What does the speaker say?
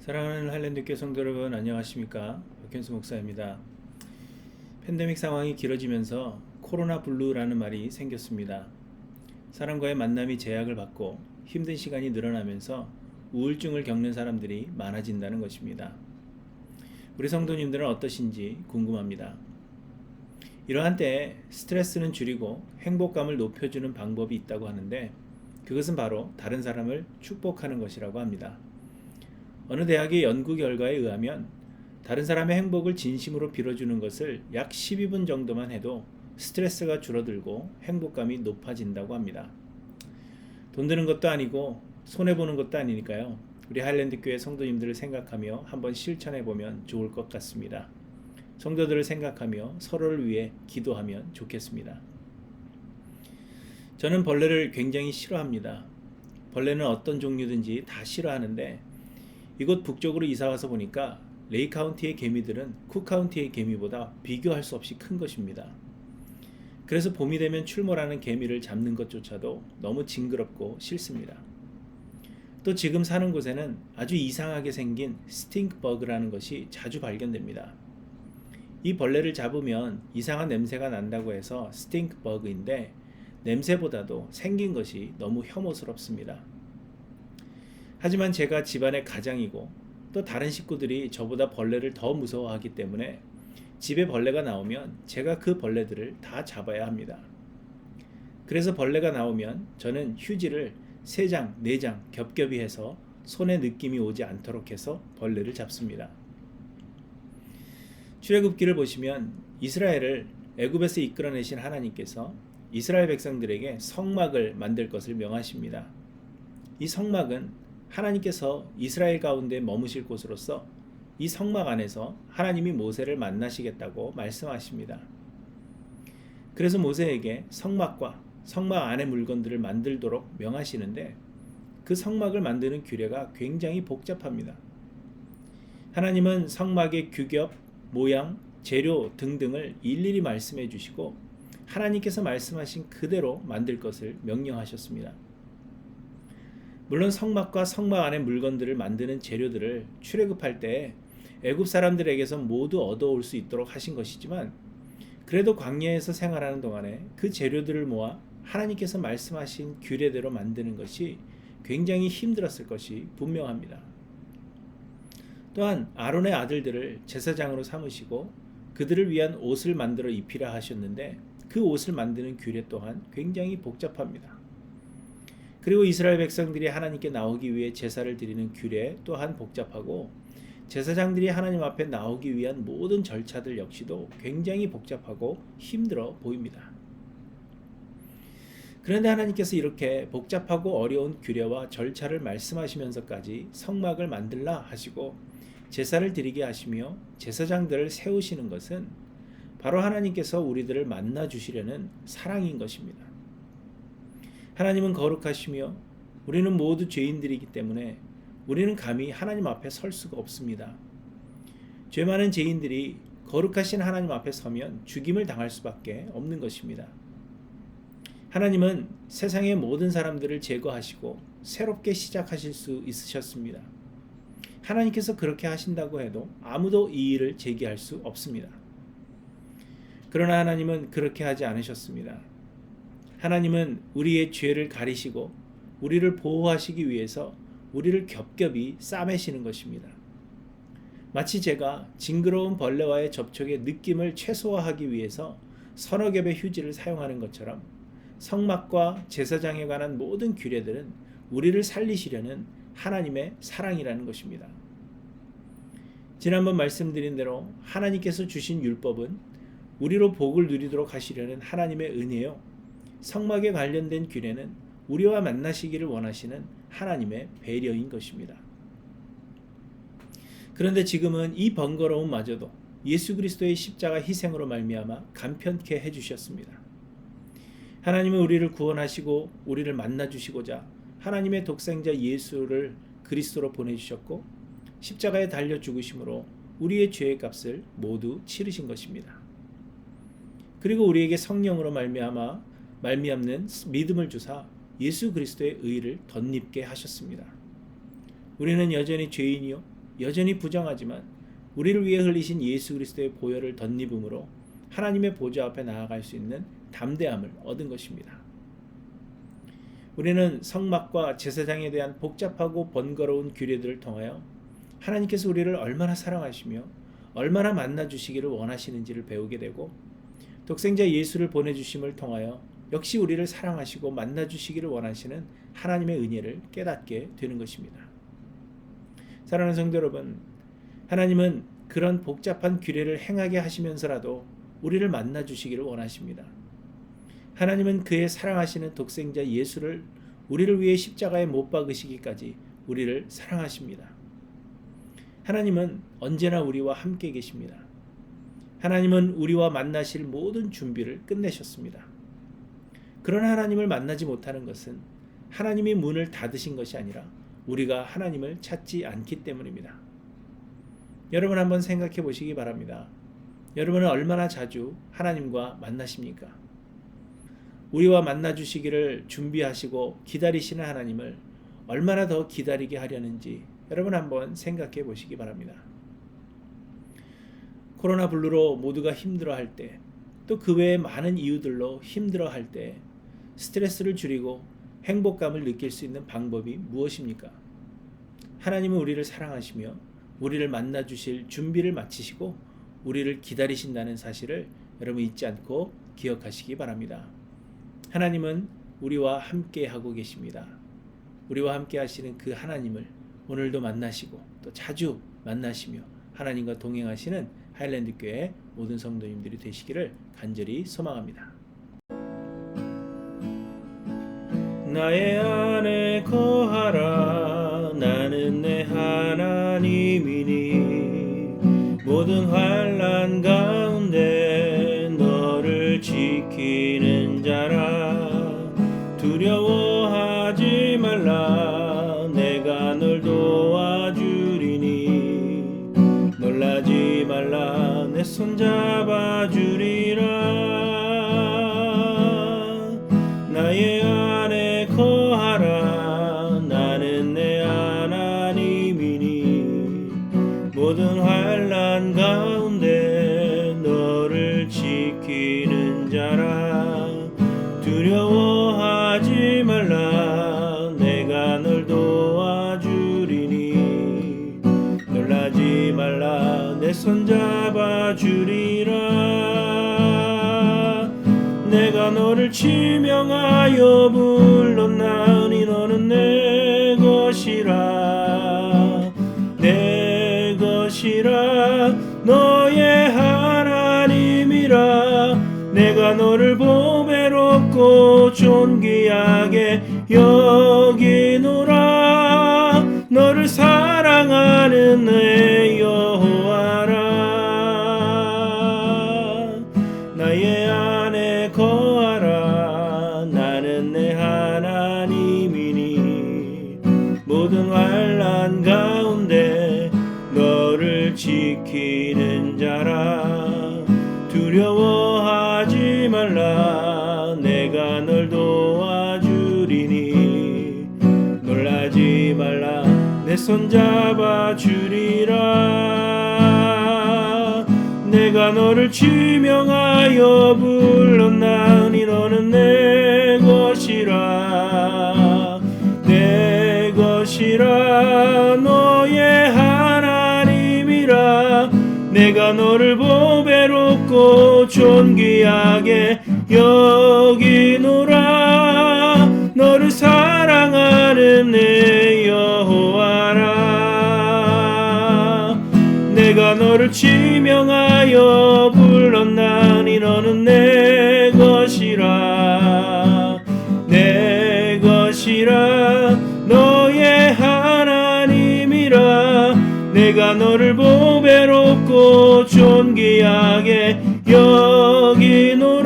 사랑하는 할랜드교회 성도 여러분, 안녕하십니까? 박현수 목사입니다. 팬데믹 상황이 길어지면서 코로나 블루라는 말이 생겼습니다. 사람과의 만남이 제약을 받고 힘든 시간이 늘어나면서 우울증을 겪는 사람들이 많아진다는 것입니다. 우리 성도님들은 어떠신지 궁금합니다. 이러한 때에 스트레스는 줄이고 행복감을 높여주는 방법이 있다고 하는데, 그것은 바로 다른 사람을 축복하는 것이라고 합니다. 어느 대학의 연구 결과에 의하면 다른 사람의 행복을 진심으로 빌어주는 것을 약 12분 정도만 해도 스트레스가 줄어들고 행복감이 높아진다고 합니다. 돈 드는 것도 아니고 손해보는 것도 아니니까요. 우리 하일랜드교회 성도님들을 생각하며 한번 실천해보면 좋을 것 같습니다. 성도들을 생각하며 서로를 위해 기도하면 좋겠습니다. 저는 벌레를 굉장히 싫어합니다. 벌레는 어떤 종류든지 다 싫어하는데, 이곳 북쪽으로 이사와서 보니까 레이 카운티의 개미들은 쿡 카운티의 개미보다 비교할 수 없이 큰 것입니다. 그래서 봄이 되면 출몰하는 개미를 잡는 것조차도 너무 징그럽고 싫습니다. 또 지금 사는 곳에는 아주 이상하게 생긴 스팅크 버그라는 것이 자주 발견됩니다. 이 벌레를 잡으면 이상한 냄새가 난다고 해서 스팅크 버그인데, 냄새보다도 생긴 것이 너무 혐오스럽습니다. 하지만 제가 집안의 가장이고 또 다른 식구들이 저보다 벌레를 더 무서워하기 때문에 집에 벌레가 나오면 제가 그 벌레들을 다 잡아야 합니다. 그래서 벌레가 나오면 저는 휴지를 3장, 4장 겹겹이 해서 손에 느낌이 오지 않도록 해서 벌레를 잡습니다. 출애굽기를 보시면 이스라엘을 애굽에서 이끌어내신 하나님께서 이스라엘 백성들에게 성막을 만들 것을 명하십니다. 이 성막은 하나님께서 이스라엘 가운데 머무실 곳으로서 이 성막 안에서 하나님이 모세를 만나시겠다고 말씀하십니다. 그래서 모세에게 성막과 성막 안의 물건들을 만들도록 명하시는데, 그 성막을 만드는 규례가 굉장히 복잡합니다. 하나님은 성막의 규격, 모양, 재료 등등을 일일이 말씀해 주시고 하나님께서 말씀하신 그대로 만들 것을 명령하셨습니다. 물론 성막과 성막 안의 물건들을 만드는 재료들을 출애굽할 때 애굽 사람들에게서 모두 얻어올 수 있도록 하신 것이지만, 그래도 광야에서 생활하는 동안에 그 재료들을 모아 하나님께서 말씀하신 규례대로 만드는 것이 굉장히 힘들었을 것이 분명합니다. 또한 아론의 아들들을 제사장으로 삼으시고 그들을 위한 옷을 만들어 입히라 하셨는데, 그 옷을 만드는 규례 또한 굉장히 복잡합니다. 그리고 이스라엘 백성들이 하나님께 나오기 위해 제사를 드리는 규례 또한 복잡하고, 제사장들이 하나님 앞에 나오기 위한 모든 절차들 역시도 굉장히 복잡하고 힘들어 보입니다. 그런데 하나님께서 이렇게 복잡하고 어려운 규례와 절차를 말씀하시면서까지 성막을 만들라 하시고 제사를 드리게 하시며 제사장들을 세우시는 것은 바로 하나님께서 우리들을 만나 주시려는 사랑인 것입니다. 하나님은 거룩하시며 우리는 모두 죄인들이기 때문에 우리는 감히 하나님 앞에 설 수가 없습니다. 죄 많은 죄인들이 거룩하신 하나님 앞에 서면 죽임을 당할 수밖에 없는 것입니다. 하나님은 세상의 모든 사람들을 제거하시고 새롭게 시작하실 수 있으셨습니다. 하나님께서 그렇게 하신다고 해도 아무도 이의를 제기할 수 없습니다. 그러나 하나님은 그렇게 하지 않으셨습니다. 하나님은 우리의 죄를 가리시고 우리를 보호하시기 위해서 우리를 겹겹이 싸매시는 것입니다. 마치 제가 징그러운 벌레와의 접촉의 느낌을 최소화하기 위해서 서너 겹의 휴지를 사용하는 것처럼, 성막과 제사장에 관한 모든 규례들은 우리를 살리시려는 하나님의 사랑이라는 것입니다. 지난번 말씀드린 대로 하나님께서 주신 율법은 우리로 복을 누리도록 하시려는 하나님의 은혜요, 성막에 관련된 규례는 우리와 만나시기를 원하시는 하나님의 배려인 것입니다. 그런데 지금은 이 번거로움마저도 예수 그리스도의 십자가 희생으로 말미암아 간편케 해주셨습니다. 하나님은 우리를 구원하시고 우리를 만나주시고자 하나님의 독생자 예수를 그리스도로 보내주셨고, 십자가에 달려 죽으심으로 우리의 죄의 값을 모두 치르신 것입니다. 그리고 우리에게 성령으로 말미암는 믿음을 주사 예수 그리스도의 의를 덧입게 하셨습니다. 우리는 여전히 죄인이요 여전히 부정하지만 우리를 위해 흘리신 예수 그리스도의 보혈을 덧입음으로 하나님의 보좌 앞에 나아갈 수 있는 담대함을 얻은 것입니다. 우리는 성막과 제사장에 대한 복잡하고 번거로운 규례들을 통하여 하나님께서 우리를 얼마나 사랑하시며 얼마나 만나주시기를 원하시는지를 배우게 되고, 독생자 예수를 보내주심을 통하여 역시 우리를 사랑하시고 만나주시기를 원하시는 하나님의 은혜를 깨닫게 되는 것입니다. 사랑하는 성도 여러분, 하나님은 그런 복잡한 규례를 행하게 하시면서라도 우리를 만나주시기를 원하십니다. 하나님은 그의 사랑하시는 독생자 예수를 우리를 위해 십자가에 못 박으시기까지 우리를 사랑하십니다. 하나님은 언제나 우리와 함께 계십니다. 하나님은 우리와 만나실 모든 준비를 끝내셨습니다. 그러나 하나님을 만나지 못하는 것은 하나님이 문을 닫으신 것이 아니라 우리가 하나님을 찾지 않기 때문입니다. 여러분 한번 생각해 보시기 바랍니다. 여러분은 얼마나 자주 하나님과 만나십니까? 우리와 만나주시기를 준비하시고 기다리시는 하나님을 얼마나 더 기다리게 하려는지 여러분 한번 생각해 보시기 바랍니다. 코로나 블루로 모두가 힘들어할 때, 또 그 외에 많은 이유들로 힘들어할 때 스트레스를 줄이고 행복감을 느낄 수 있는 방법이 무엇입니까? 하나님은 우리를 사랑하시며 우리를 만나주실 준비를 마치시고 우리를 기다리신다는 사실을 여러분 잊지 않고 기억하시기 바랍니다. 하나님은 우리와 함께 하고 계십니다. 우리와 함께 하시는 그 하나님을 오늘도 만나시고 또 자주 만나시며 하나님과 동행하시는 하일랜드 교회 모든 성도님들이 되시기를 간절히 소망합니다. 나의 안에 거하라. 나는 내 하나님이니 모든 환난 가운데 너를 지키는 자라. 두려워하지 말라. 내가 널 도와주리니 놀라지 말라. 내 손 잡아주리라. 나의 안에 거하라. 나는 내 하나님이니 모든 환난 가운데 너를 지키는 자라. 두려워하지 말라. 내가 널 도와주리니 놀라지 말라. 내 손 잡아주리라. 내가 너를 지명하여 불렀나니 너는 내 것이라. 내 것이라. 너의 하나님이라. 내가 너를 보배롭고 존귀하게 여기노라. 너를 사랑하는 내 여호와라. 나의 안에 거하라. 나는 내 하나님이니 모든 환난 가운데 너를 지키는 자라. 두려워하지 말라. 내가 널 도와주리니 놀라지 말라. 내 손 잡아주리라. 내가 너를 지명하여 불렀나니 너는 내 것이라. 내 것이라. 너의 하나님이라. 내가 너를 보배롭고 존귀하게 여기노라. 너를 사랑하는 내 여호와라. 내가 너를 지명하여 불렀나니 너는 내 것이라. 내 것이라. 너의 하나님이라. 내가 너를 보배롭고 존귀하게 여기노라.